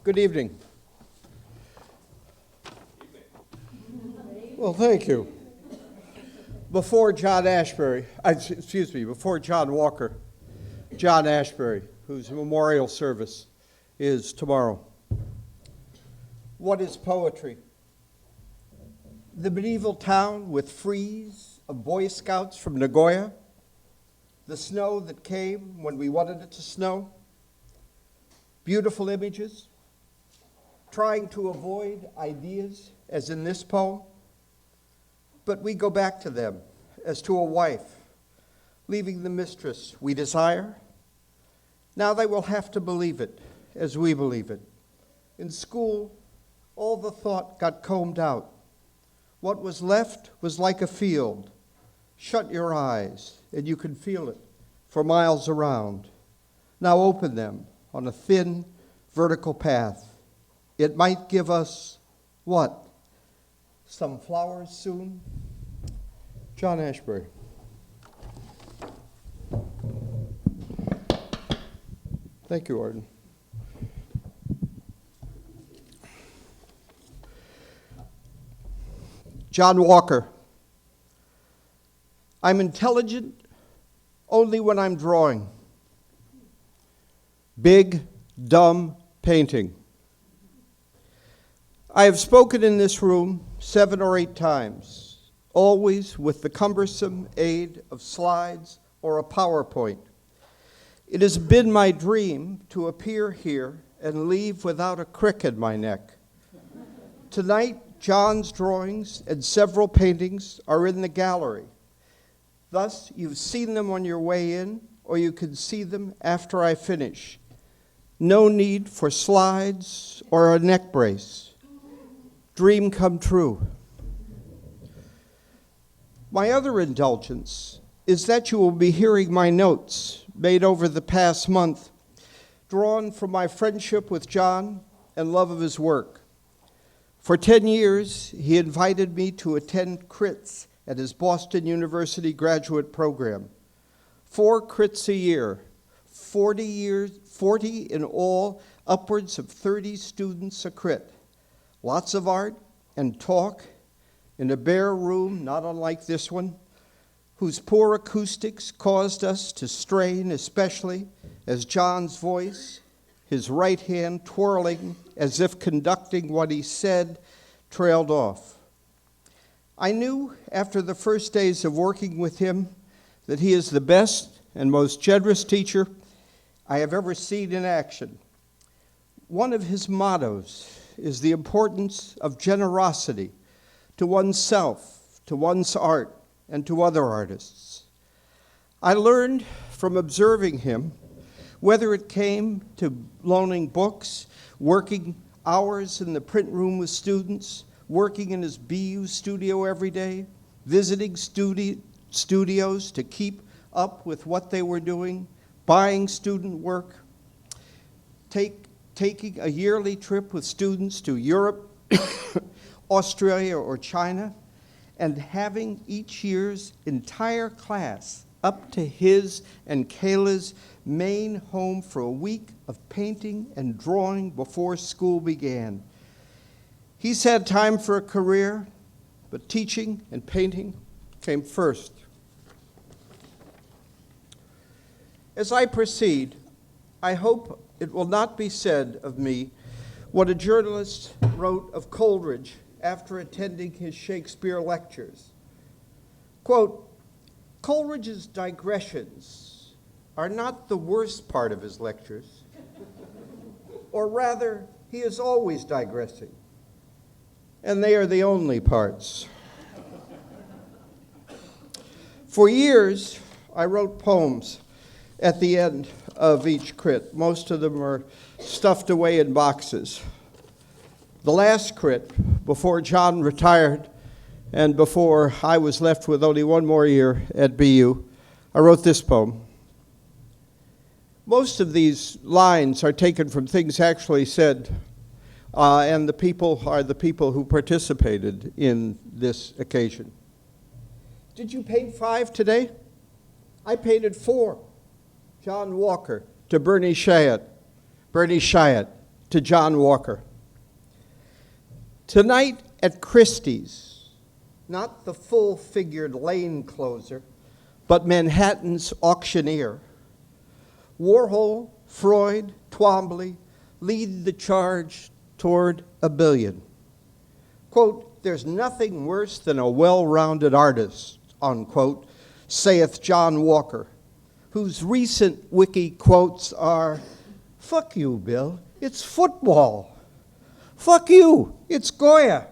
Good evening. Well, thank you. Before John Walker, John Ashbery, whose memorial service is tomorrow. What is poetry? The medieval town with frieze of Boy Scouts from Nagoya, the snow that came when we wanted it to snow, beautiful images, trying to avoid ideas, as in this poem, but we go back to them as to a wife, leaving the mistress we desire. Now they will have to believe it as we believe it. In school, all the thought got combed out. What was left was like a field. Shut your eyes, and you can feel it for miles around. Now open them on a thin, vertical path. It might give us what? Some flowers soon? John Ashbery. Thank you, Arden. John Walker. I'm intelligent only when I'm drawing. Big, dumb painting. I have spoken in this room 7 or 8 times, always with the cumbersome aid of slides or a PowerPoint. It has been my dream to appear here and leave without a crick in my neck. Tonight, John's drawings and several paintings are in the gallery. Thus, you've seen them on your way in, or you can see them after I finish. No need for slides or a neck brace. Dream come true. My other indulgence is that you will be hearing my notes made over the past month, drawn from my friendship with John and love of his work. For 10 years, he invited me to attend crits at his Boston University graduate program. 4 crits a year, 40 in all, upwards of 30 students a crit. Lots of art and talk in a bare room, not unlike this one, whose poor acoustics caused us to strain, especially as John's voice, his right hand twirling as if conducting what he said, trailed off. I knew after the first days of working with him that he is the best and most generous teacher I have ever seen in action. One of his mottos is the importance of generosity to oneself, to one's art, and to other artists. I learned from observing him, whether it came to loaning books, working hours in the print room with students, working in his BU studio every day, visiting studios to keep up with what they were doing, buying student work, taking a yearly trip with students to Europe, Australia, or China, and having each year's entire class up to his and Kayla's Maine home for a week of painting and drawing before school began. He's had time for a career, but teaching and painting came first. As I proceed, I hope it will not be said of me what a journalist wrote of Coleridge after attending his Shakespeare lectures. Quote, Coleridge's digressions are not the worst part of his lectures, or rather, he is always digressing, and they are the only parts. For years, I wrote poems at the end of each crit. Most of them are stuffed away in boxes. The last crit, before John retired and before I was left with only one more year at BU, I wrote this poem. Most of these lines are taken from things actually said, and the people are the people who participated in this occasion. Did you paint 5 today? I painted 4. John Walker to Bernie Chayet to John Walker. Tonight at Christie's, not the full-figured lane closer, but Manhattan's auctioneer, Warhol, Freud, Twombly lead the charge toward $1 billion. Quote, "There's nothing worse than a well-rounded artist," unquote, saith John Walker, whose recent wiki quotes are, "Fuck you, Bill, it's football. Fuck you, it's Goya.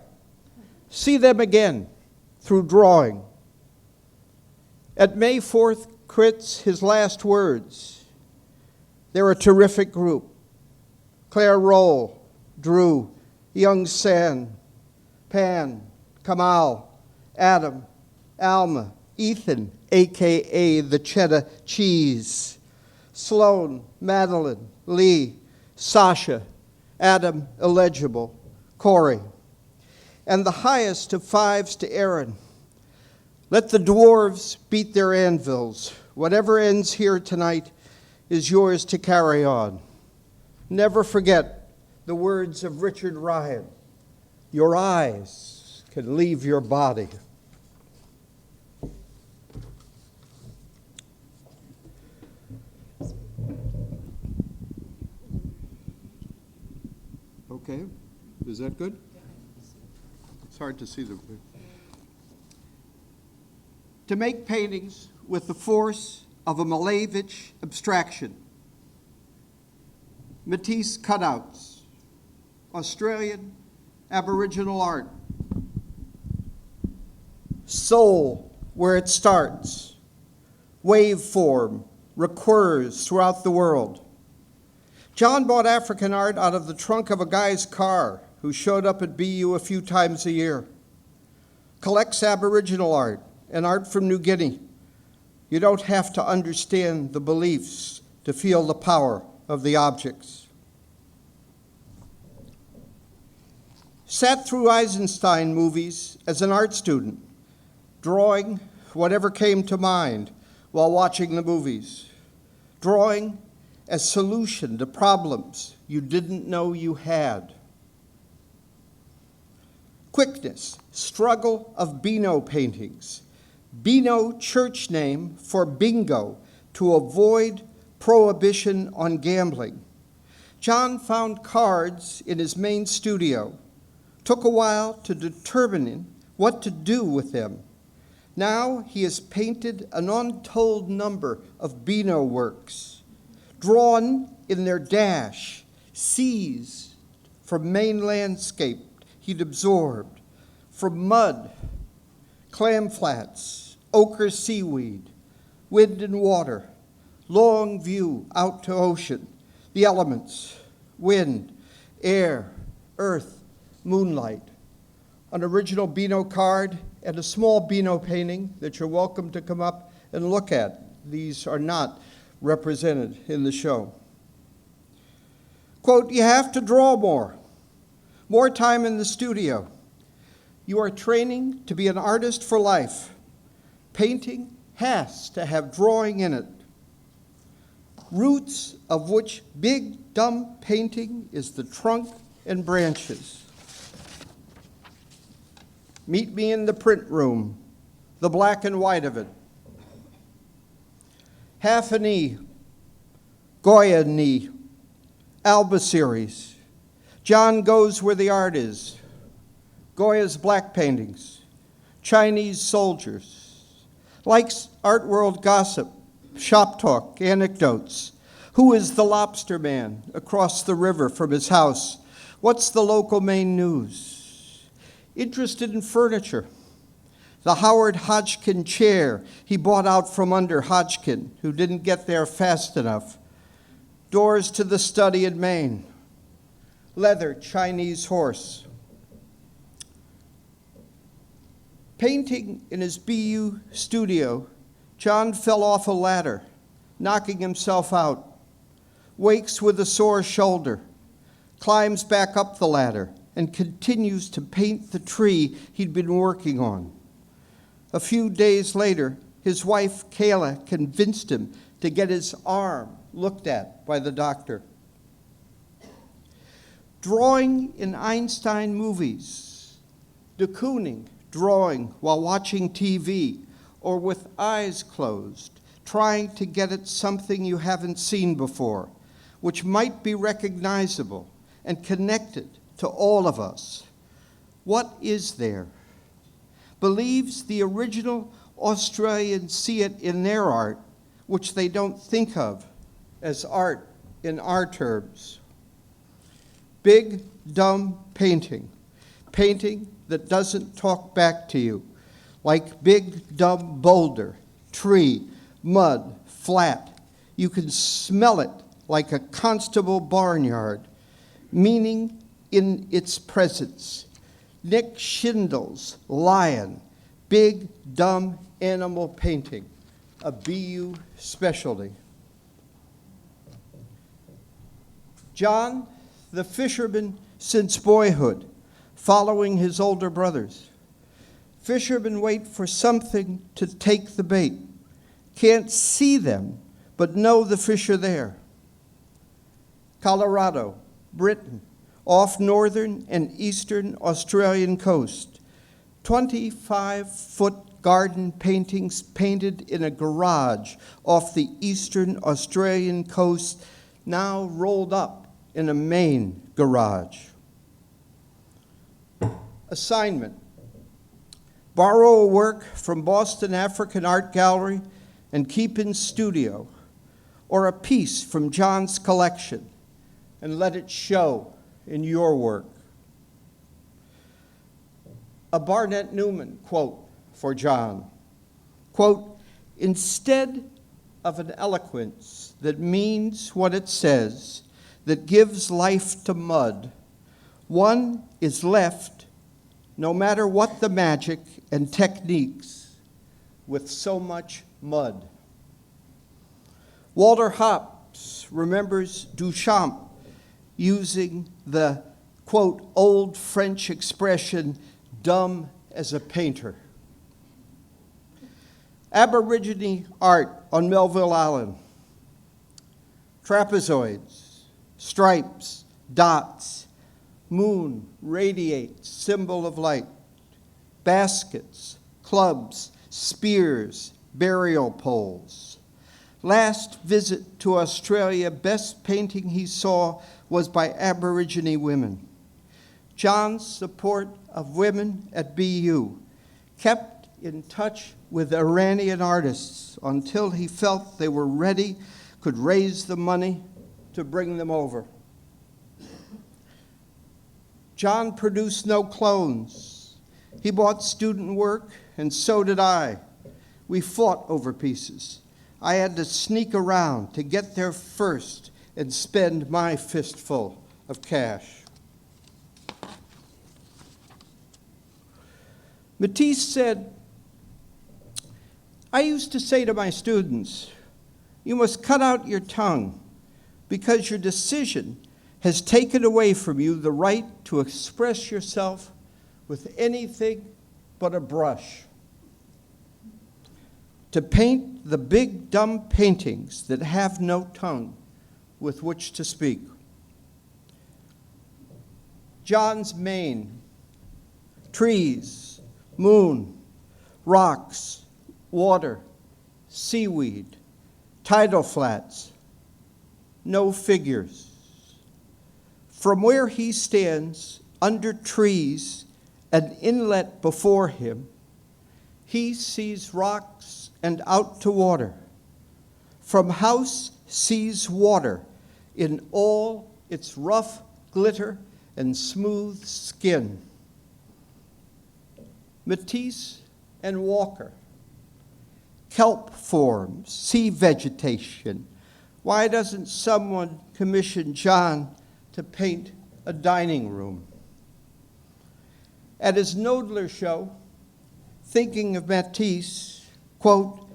See them again through drawing." At May 4th, Crit's his last words. They're a terrific group. Claire Roll, Drew, Young San, Pan, Kamal, Adam, Alma, Ethan, a.k.a. the Cheddar Cheese, Sloan, Madeline, Lee, Sasha, Adam, illegible, Corey, and the highest of fives to Aaron. Let the dwarves beat their anvils. Whatever ends here tonight is yours to carry on. Never forget the words of Richard Ryan. Your eyes can leave your body. Okay, is that good? It's hard to see them. To make paintings with the force of a Malevich abstraction. Matisse cutouts, Australian Aboriginal art. Soul, where it starts. Waveform recurs throughout the world. John bought African art out of the trunk of a guy's car who showed up at BU a few times a year. Collects Aboriginal art and art from New Guinea. You don't have to understand the beliefs to feel the power of the objects. Sat through Eisenstein movies as an art student, drawing whatever came to mind while watching the movies. Drawing as solution to problems you didn't know you had. Quickness, struggle of Beano paintings. Beano, church name for bingo, to avoid prohibition on gambling. John found cards in his Maine studio. Took a while to determine what to do with them. Now he has painted an untold number of Beano works, drawn in their dash, seized from Maine landscape he'd absorbed, from mud, clam flats, ochre seaweed, wind and water, long view out to ocean, the elements, wind, air, earth, moonlight. An original Beano card and a small Beano painting that you're welcome to come up and look at. These are not represented in the show. Quote, you have to draw more time in the studio. You are training to be an artist for life. Painting has to have drawing in it. Roots of which big, dumb painting is the trunk and branches. Meet me in the print room, the black and white of it. Half a knee, Goya knee, Alba series. John goes where the art is. Goya's black paintings, Chinese soldiers. Likes art world gossip, shop talk, anecdotes. Who is the lobster man across the river from his house? What's the local Maine news? Interested in furniture. The Howard Hodgkin chair he bought out from under Hodgkin, who didn't get there fast enough. Doors to the study in Maine. Leather Chinese horse. Painting in his BU studio, John fell off a ladder, knocking himself out. Wakes with a sore shoulder, climbs back up the ladder, and continues to paint the tree he'd been working on. A few days later, his wife, Kayla, convinced him to get his arm looked at by the doctor. drawing in Einstein movies, de Kooning drawing while watching TV or with eyes closed, trying to get at something you haven't seen before, which might be recognizable and connected to all of us. What is there? Believes the original Australians see it in their art, which they don't think of as art in our terms. Big, dumb painting. Painting that doesn't talk back to you, like big, dumb boulder, tree, mud, flat. You can smell it like a constable barnyard, meaning in its presence. Nick Schindler's lion, big, dumb animal painting, a BU specialty. John, the fisherman since boyhood, following his older brothers. Fishermen wait for something to take the bait. Can't see them, but know the fish are there. Colorado, Britain, off northern and eastern Australian coast. 25-foot garden paintings painted in a garage off the eastern Australian coast, now rolled up in a Maine garage. Assignment. Borrow a work from Boston African Art Gallery and keep in studio, or a piece from John's collection and let it show in your work. A Barnett Newman quote for John. Quote, instead of an eloquence that means what it says, that gives life to mud, one is left, no matter what the magic and techniques, with so much mud. Walter Hobbs remembers Duchamp using the, quote, old French expression, dumb as a painter. Aborigine art on Melville Island. Trapezoids, stripes, dots, moon radiates, symbol of light. Baskets, clubs, spears, burial poles. Last visit to Australia, best painting he saw was by Aborigine women. John's support of women at BU kept in touch with Iranian artists until he felt they were ready, could raise the money to bring them over. John produced no clones. He bought student work, and so did I. We fought over pieces. I had to sneak around to get there first and spend my fistful of cash. Matisse said, I used to say to my students, you must cut out your tongue because your decision has taken away from you the right to express yourself with anything but a brush. To paint the big, dumb paintings that have no tongue with which to speak. John's Maine, trees, moon, rocks, water, seaweed, tidal flats, no figures. From where he stands, under trees, an inlet before him, he sees rocks and out to water. From house sees water in all its rough glitter and smooth skin. Matisse and Walker. Kelp forms, sea vegetation. Why doesn't someone commission John to paint a dining room? At his Knoedler show, thinking of Matisse, quote,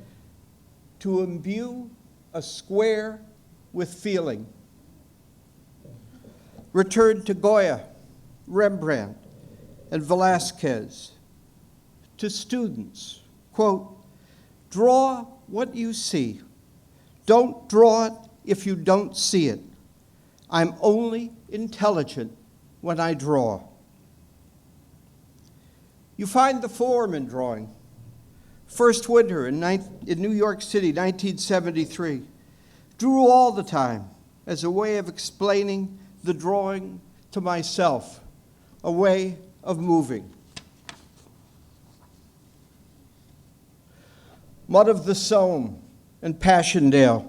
to imbue a square with feeling. Returned to Goya, Rembrandt, and Velázquez. To students, quote, draw what you see. Don't draw it if you don't see it. I'm only intelligent when I draw. You find the form in drawing. First winter in New York City, 1973. Drew all the time as a way of explaining the drawing to myself, a way of moving. Mud of the Somme in Passchendaele,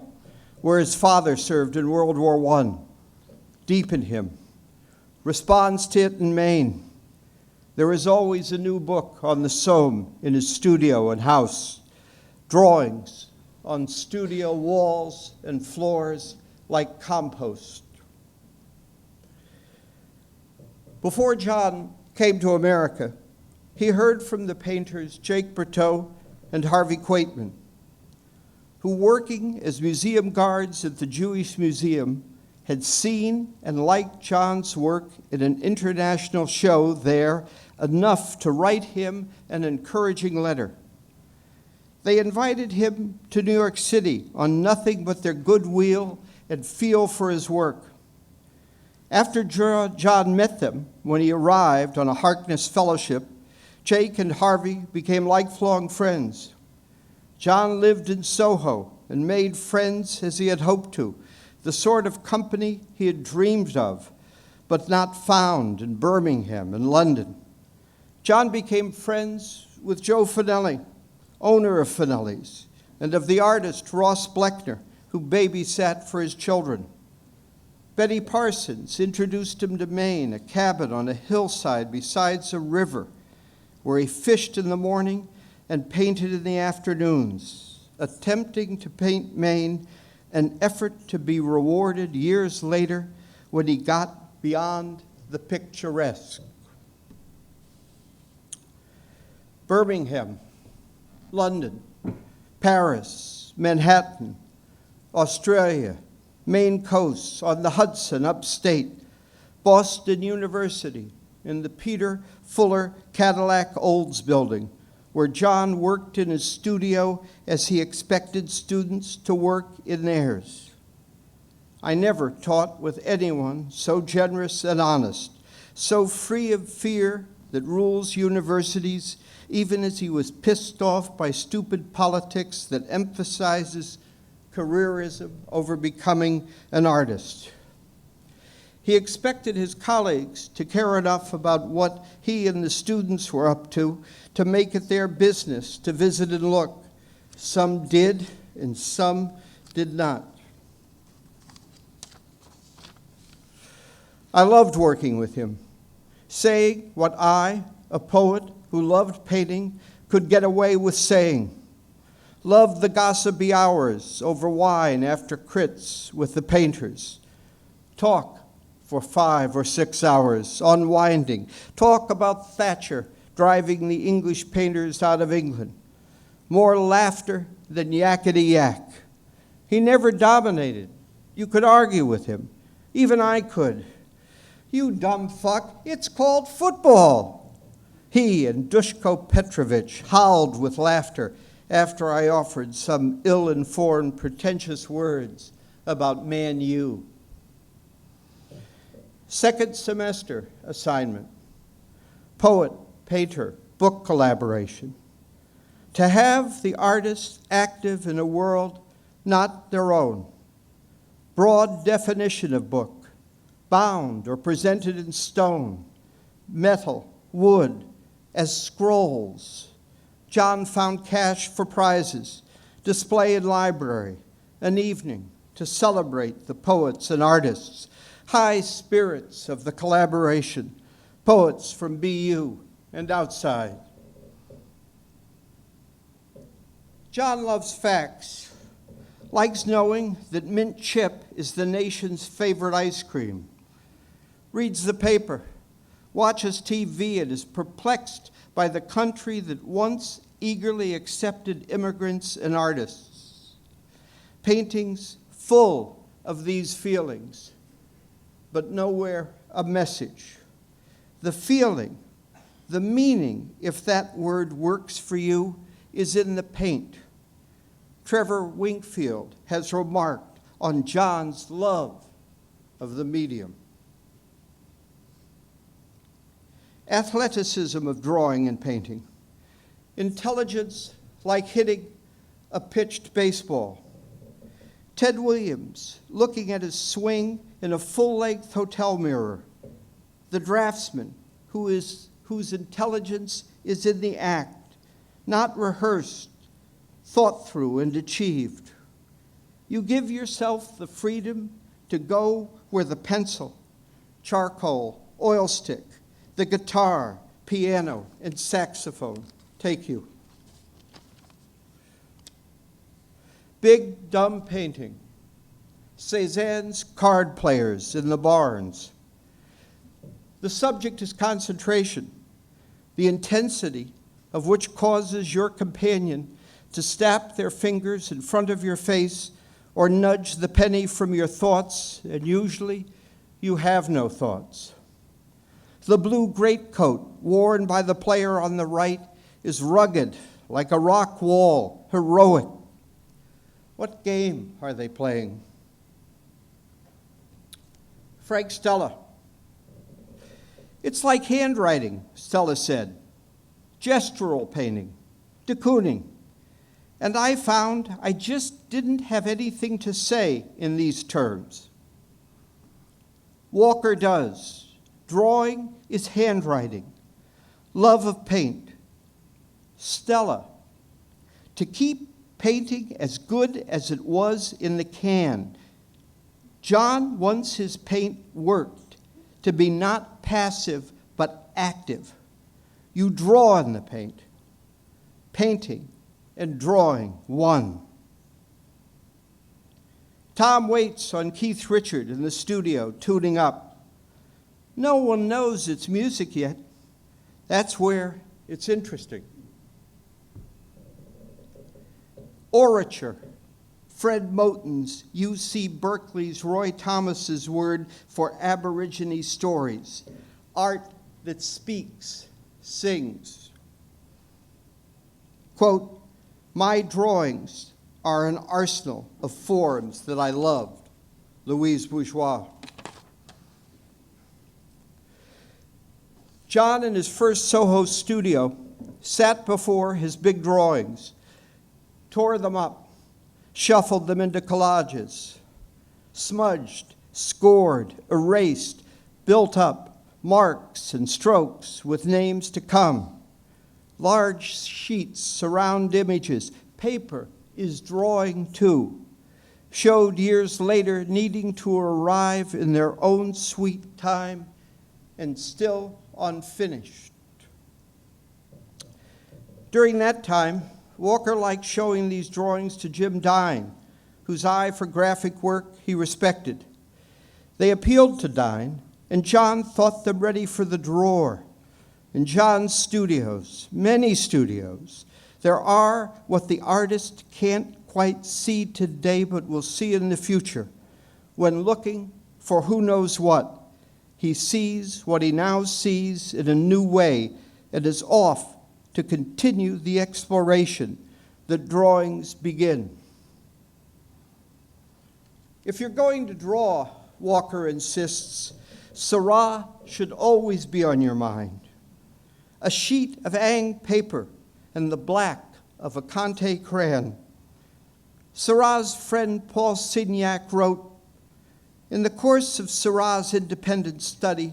where his father served in World War I, deep in him. Responds to it in Maine. There is always a new book on the Somme in his studio and house. Drawings on studio walls and floors like compost. Before John came to America, he heard from the painters Jake Berteau and Harvey Quaitman, who, working as museum guards at the Jewish Museum, had seen and liked John's work in an international show there enough to write him an encouraging letter. They invited him to New York City on nothing but their goodwill and feel for his work. After John met them when he arrived on a Harkness Fellowship, Jake and Harvey became lifelong friends. John lived in Soho and made friends as he had hoped to, the sort of company he had dreamed of, but not found in Birmingham and London. John became friends with Joe Finelli, owner of Finelli's, and of the artist Ross Bleckner, who babysat for his children. Betty Parsons introduced him to Maine, a cabin on a hillside besides a river, where he fished in the morning and painted in the afternoons, attempting to paint Maine, an effort to be rewarded years later when he got beyond the picturesque. Birmingham, London, Paris, Manhattan, Australia, Maine coasts, on the Hudson upstate, Boston University, in the Peter Fuller Cadillac Olds building, where John worked in his studio as he expected students to work in theirs. I never taught with anyone so generous and honest, so free of fear that rules universities, even as he was pissed off by stupid politics that emphasizes careerism over becoming an artist. He expected his colleagues to care enough about what he and the students were up to make it their business to visit and look. Some did, and some did not. I loved working with him, saying what I, a poet who loved painting, could get away with saying. Loved the gossipy hours over wine after crits with the painters. Talk for 5 or 6 hours, unwinding. Talk about Thatcher driving the English painters out of England. More laughter than yakety yak. He never dominated. You could argue with him. Even I could. You dumb fuck, it's called football. He and Dushko Petrovich howled with laughter after I offered some ill-informed, pretentious words about Man U. Second semester assignment. Poet, painter, book collaboration. To have the artists active in a world not their own. Broad definition of book, bound or presented in stone, metal, wood, as scrolls. John found cash for prizes, display in library, an evening to celebrate the poets and artists, high spirits of the collaboration, poets from BU and outside. John loves facts, likes knowing that mint chip is the nation's favorite ice cream, reads the paper, watches TV, and is perplexed by the country that once eagerly accepted immigrants and artists. Paintings full of these feelings, but nowhere a message. The feeling, the meaning, if that word works for you, is in the paint. Trevor Wingfield has remarked on John's love of the medium. athleticism of drawing and painting, intelligence like hitting a pitched baseball. Ted Williams, looking at his swing in a full-length hotel mirror. The draftsman, whose intelligence is in the act, not rehearsed, thought through and achieved. You give yourself the freedom to go where the pencil, charcoal, oil stick, the guitar, piano, and saxophone take you. Big, dumb painting. Cézanne's card players in the barns. The subject is concentration, the intensity of which causes your companion to snap their fingers in front of your face or nudge the penny from your thoughts, and usually you have no thoughts. The blue greatcoat worn by the player on the right is rugged, like a rock wall, heroic. What game are they playing? Frank Stella. It's like handwriting, Stella said. Gestural painting, de Kooning. And I found I just didn't have anything to say in these terms. Walker does. Drawing is handwriting. Love of paint. Stella. To keep painting as good as it was in the can. John wants his paint worked to be not passive but active. You draw on the paint. Painting and drawing one. Tom waits on Keith Richard in the studio, tuning up. No one knows it's music yet. That's where it's interesting. Orature, Fred Moten's, UC Berkeley's Roy Thomas's word for Aborigine stories. Art that speaks, sings. Quote, my drawings are an arsenal of forms that I loved. Louise Bourgeois. John, in his first Soho studio, sat before his big drawings, tore them up, shuffled them into collages, smudged, scored, erased, built up marks and strokes with names to come. Large sheets surround images. Paper is drawing too. Showed years later needing to arrive in their own sweet time and still unfinished. During that time, Walker liked showing these drawings to Jim Dine, whose eye for graphic work he respected. They appealed to Dine, and John thought them ready for the drawer. In John's studios, many studios, there are what the artist can't quite see today but will see in the future. When looking for who knows what, he sees what he now sees in a new way and is off to continue the exploration that drawings begin. If you're going to draw, Walker insists, Seurat should always be on your mind. A sheet of Ang paper and the black of a Conte crayon. Seurat's friend Paul Signac wrote, in the course of Seurat's independent study,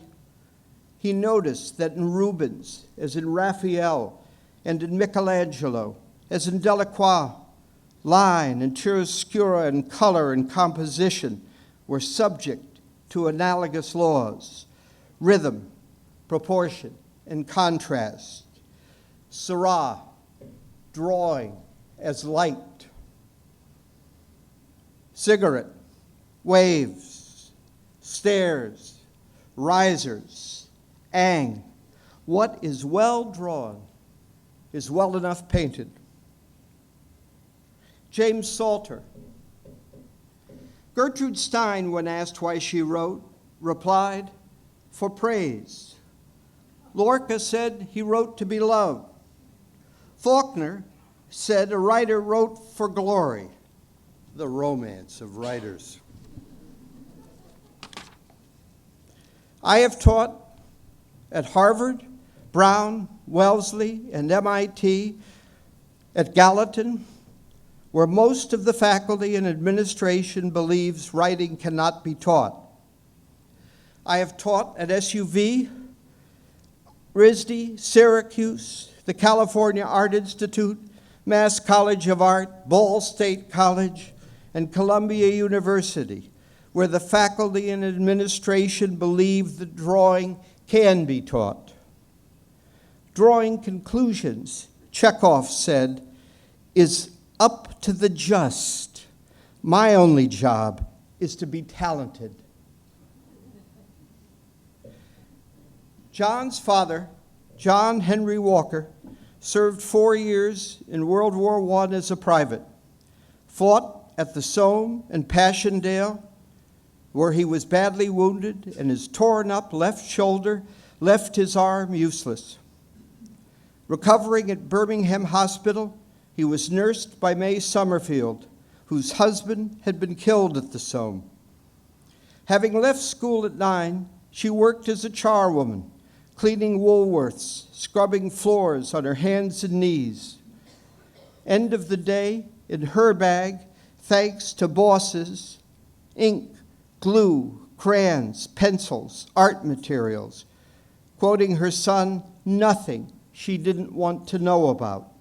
he noticed that in Rubens, as in Raphael, and in Michelangelo, as in Delacroix, line and chiaroscuro and color and composition were subject to analogous laws, rhythm, proportion, and contrast. Seurat, drawing as light. Cigarette, waves, stairs, risers, Ang. What is well drawn is well enough painted. James Salter. Gertrude Stein, when asked why she wrote, replied, for praise. Lorca said he wrote to be loved. Faulkner said a writer wrote for glory. The romance of writers. I have taught at Harvard, Brown, Wellesley, and MIT, at Gallatin, where most of the faculty and administration believes writing cannot be taught. I have taught at SUV, RISD, Syracuse, the California Art Institute, Mass College of Art, Ball State College, and Columbia University, where the faculty and administration believe that drawing can be taught. Drawing conclusions, Chekhov said, is up to the just. My only job is to be talented. John's father, John Henry Walker, served 4 years in World War I as a private, fought at the Somme and Passchendaele, where he was badly wounded and his torn up left shoulder left his arm useless. Recovering at Birmingham Hospital, he was nursed by May Summerfield, whose husband had been killed at the Somme. Having left school at 9, she worked as a charwoman, cleaning Woolworths, scrubbing floors on her hands and knees. End of the day, in her bag, thanks to bosses, ink, glue, crayons, pencils, art materials, quoting her son, nothing she didn't want to know about.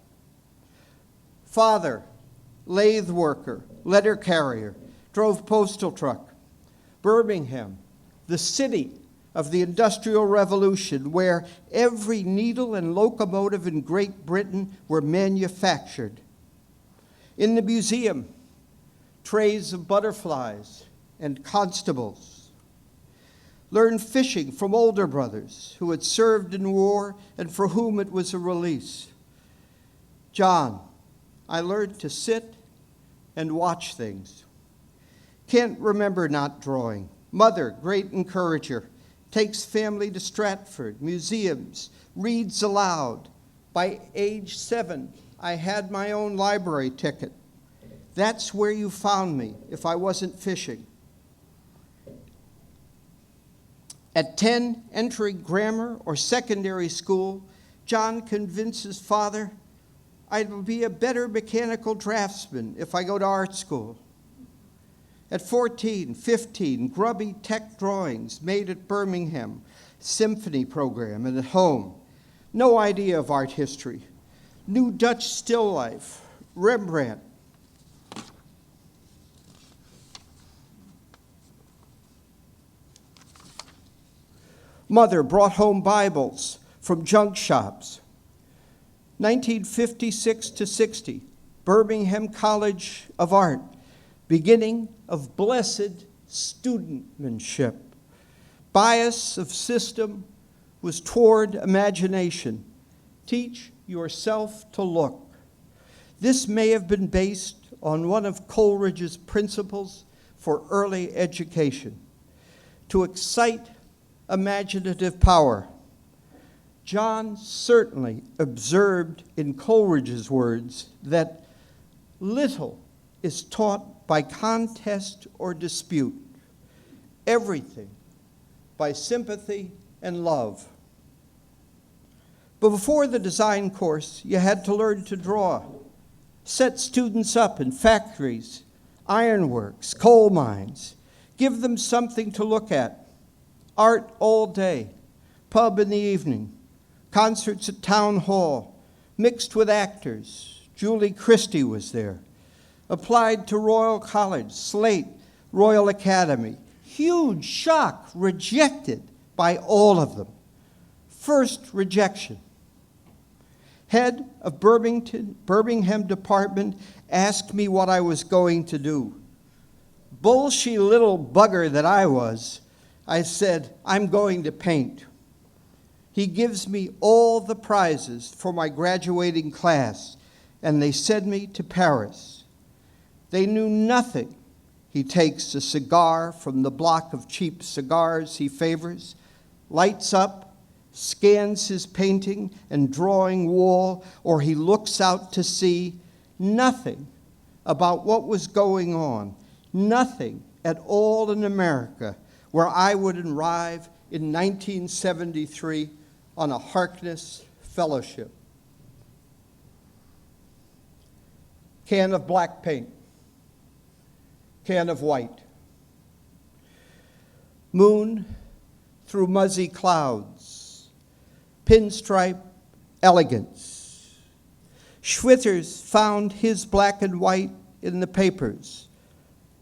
Father, lathe worker, letter carrier, drove postal truck. Birmingham, the city of the Industrial Revolution, where every needle and locomotive in Great Britain were manufactured. In the museum, trays of butterflies and constables. Learned fishing from older brothers who had served in war and for whom it was a release. John, I learned to sit and watch things. Can't remember not drawing. Mother, great encourager, takes family to Stratford, museums, reads aloud. By age 7, I had my own library ticket. That's where you found me if I wasn't fishing. At 10, entering grammar or secondary school, John convinces father, I'll be a better mechanical draftsman if I go to art school. At 14, 15, grubby tech drawings made at Birmingham, symphony program, and at home. No idea of art history. New Dutch still life, Rembrandt. Mother brought home Bibles from junk shops. 1956 to 60, Birmingham College of Art, beginning of blessed studentmanship. Bias of system was toward imagination. Teach yourself to look. This may have been based on one of Coleridge's principles for early education, to excite imaginative power. John certainly observed in Coleridge's words that little is taught by contest or dispute, everything by sympathy and love. But before the design course, you had to learn to draw, set students up in factories, ironworks, coal mines, give them something to look at, art all day, pub in the evening, concerts at town hall, mixed with actors. Julie Christie was there. Applied to Royal College, Slate, Royal Academy. Huge shock, rejected by all of them. First rejection. Head of Birmingham department asked me what I was going to do. Bullshit little bugger that I was, I said, I'm going to paint. He gives me all the prizes for my graduating class, and they send me to Paris. They knew nothing. He takes a cigar from the block of cheap cigars he favors, lights up, scans his painting and drawing wall, or he looks out to sea. Nothing about what was going on, nothing at all in America, where I would arrive in 1973 on a Harkness Fellowship. Can of black paint, can of white. Moon through muzzy clouds, pinstripe elegance. Schwitters found his black and white in the papers.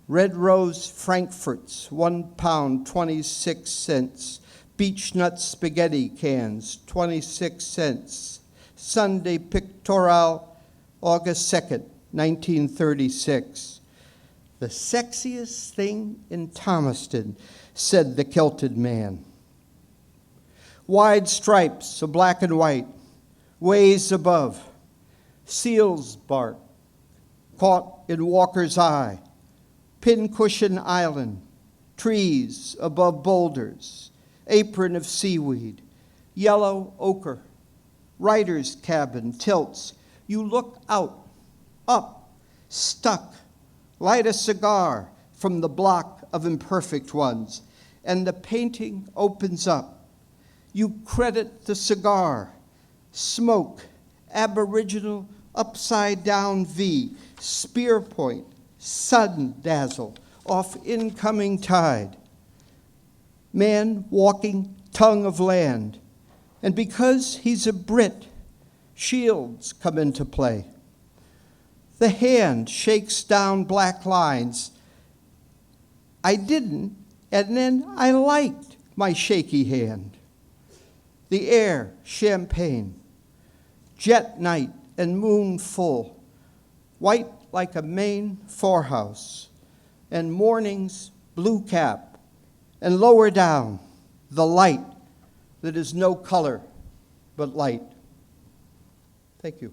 Red Rose Frankfurts, 1 pound, 26 cents. Beech nut spaghetti cans, 26 cents. Sunday Pictorial, August 2nd, 1936. The sexiest thing in Thomaston, said the kilted man. Wide stripes of black and white, ways above. Seal's bark, caught in Walker's eye. Pincushion Island, trees above boulders. Apron of seaweed, yellow ochre. Writer's cabin tilts. You look out, up, stuck. Light a cigar from the block of imperfect ones, and the painting opens up. You credit the cigar, smoke, aboriginal upside-down V, spear point, sun dazzle off incoming tide. Man walking tongue of land, and because he's a Brit, shields come into play. The hand shakes down black lines. I didn't, and then I liked my shaky hand. The air, champagne, jet night and moon full, white like a Maine forehouse, and morning's blue cap, and lower down, the light that is no color but light. Thank you.